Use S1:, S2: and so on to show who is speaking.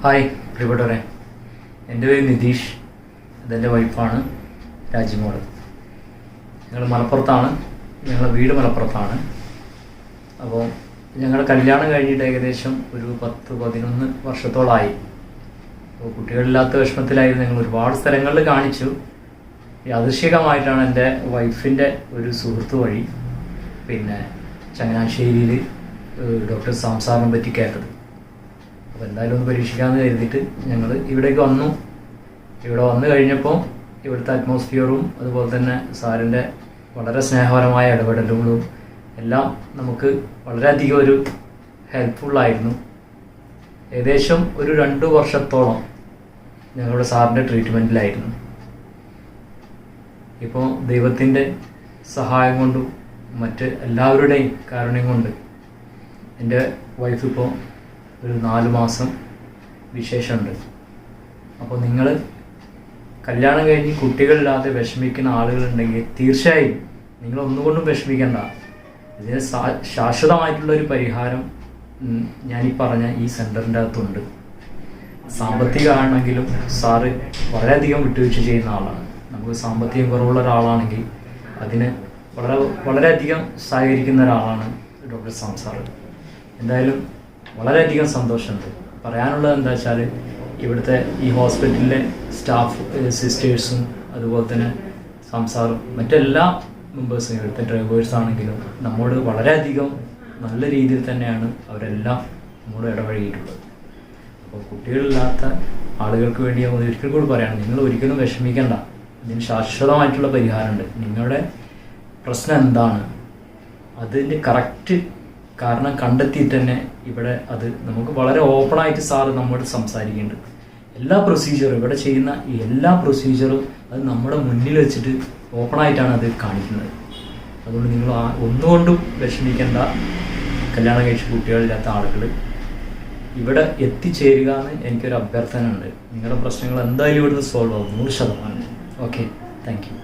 S1: Hi പ്രിയപ്പെട്ടവരെ, എൻ്റെ പേര് നിതീഷ്. ഇതെൻ്റെ വൈഫാണ് രാജിമോൾ. ഞങ്ങൾ മലപ്പുറത്താണ്, ഞങ്ങളുടെ വീട് മലപ്പുറത്താണ്. അപ്പോൾ ഞങ്ങളുടെ കല്യാണം കഴിഞ്ഞിട്ട് ഏകദേശം ഒരു 10-11 വർഷത്തോളമായി. അപ്പോൾ കുട്ടികളില്ലാത്ത വിഷമത്തിലായിരുന്നു. ഞങ്ങൾ ഒരുപാട് സ്ഥലങ്ങളിൽ കാണിച്ചു. യാദൃശ്ചികമായിട്ടാണ് എൻ്റെ വൈഫിൻ്റെ ഒരു സുഹൃത്ത് വഴി ചങ്ങനാശ്ശേരിയിൽ ഡോക്ടർ സാംസാറിനെ പറ്റി കേട്ടത്. അപ്പോൾ എന്തായാലും ഒന്ന് പരീക്ഷിക്കാമെന്ന് കരുതിയിട്ട് ഞങ്ങൾ ഇവിടേക്ക് വന്നു. ഇവിടെ വന്നു കഴിഞ്ഞപ്പോൾ ഇവിടുത്തെ അറ്റ്മോസ്ഫിയറും അതുപോലെ തന്നെ സാറിൻ്റെ വളരെ സ്നേഹപരമായ ഇടപെടലുകളും എല്ലാം നമുക്ക് വളരെയധികം ഒരു ഹെൽപ്ഫുള്ളായിരുന്നു. ഏകദേശം ഒരു 2 വർഷത്തോളം ഞങ്ങളുടെ സാറിൻ്റെ ട്രീറ്റ്മെൻറ്റിലായിരുന്നു. ഇപ്പോൾ ദൈവത്തിൻ്റെ സഹായം കൊണ്ടും മറ്റ് എല്ലാവരുടെയും കാരുണ്യം കൊണ്ട് എൻ്റെ വൈഫ് ഇപ്പോൾ ഒരു 4 മാസം വിശേഷമുണ്ട്. അപ്പോൾ നിങ്ങൾ കല്യാണം കഴിഞ്ഞ് കുട്ടികളില്ലാതെ വിഷമിക്കുന്ന ആളുകളുണ്ടെങ്കിൽ തീർച്ചയായും നിങ്ങൾ ഒന്നുകൊണ്ടും വിഷമിക്കേണ്ട. ഇതിന് ശാശ്വതമായിട്ടുള്ളൊരു പരിഹാരം ഞാനീ പറഞ്ഞ ഈ സെൻറ്ററിൻ്റെ അകത്തുണ്ട്. സാമ്പത്തികമാണെങ്കിലും സാറ് വളരെയധികം വിട്ടുവീഴ്ച ചെയ്യുന്ന ആളാണ്. നമുക്ക് സാമ്പത്തികം കുറവുള്ള ഒരാളാണെങ്കിൽ അതിന് വളരെയധികം സഹകരിക്കുന്ന ഒരാളാണ് ഡോക്ടർ സാംസാർ. എന്തായാലും വളരെയധികം സന്തോഷമുണ്ട്. പറയാനുള്ളത് എന്താ വെച്ചാൽ ഇവിടുത്തെ ഈ ഹോസ്പിറ്റലിലെ സ്റ്റാഫ് സിസ്റ്റേഴ്സും അതുപോലെ തന്നെ സംസാറും മറ്റെല്ലാ മെമ്പേഴ്സും ഇവിടുത്തെ ഡ്രൈവേഴ്സാണെങ്കിലും നമ്മോട് വളരെയധികം നല്ല രീതിയിൽ തന്നെയാണ് അവരെല്ലാം നമ്മോട് ഇടപഴകിയിട്ടുള്ളത്. അപ്പോൾ കുട്ടികളില്ലാത്ത ആളുകൾക്ക് വേണ്ടി ഒരിക്കൽ കൂടി പറയണം, നിങ്ങൾ ഒരിക്കലും വിഷമിക്കേണ്ട. ഇതിന് ശാശ്വതമായിട്ടുള്ള പരിഹാരമുണ്ട്. നിങ്ങളുടെ പ്രശ്നം എന്താണ് അതിൻ്റെ കറക്റ്റ് കാരണം കണ്ടെത്തിയിട്ട് തന്നെ ഇവിടെ അത് നമുക്ക് വളരെ ഓപ്പണായിട്ട് സാറ് നമ്മോട് സംസാരിക്കുന്നുണ്ട്. എല്ലാ പ്രൊസീജിയറും ഇവിടെ ചെയ്യുന്ന ഈ എല്ലാ പ്രൊസീജിയറും അത് നമ്മുടെ മുന്നിൽ വെച്ചിട്ട് ഓപ്പണായിട്ടാണ് അത് കാണിക്കുന്നത്. അതുകൊണ്ട് നിങ്ങൾ ഒന്നുകൊണ്ടും വിഷമിക്കേണ്ട. കല്യാണം കഴിച്ച് കുട്ടികളില്ലാത്ത ആളുകൾ ഇവിടെ എത്തിച്ചേരുക എന്ന് എനിക്കൊരു അഭ്യർത്ഥന ഉണ്ട്. നിങ്ങളുടെ പ്രശ്നങ്ങൾ എന്തായാലും ഇവിടുന്ന് സോൾവ് ആവും 100%. Okay, thank you.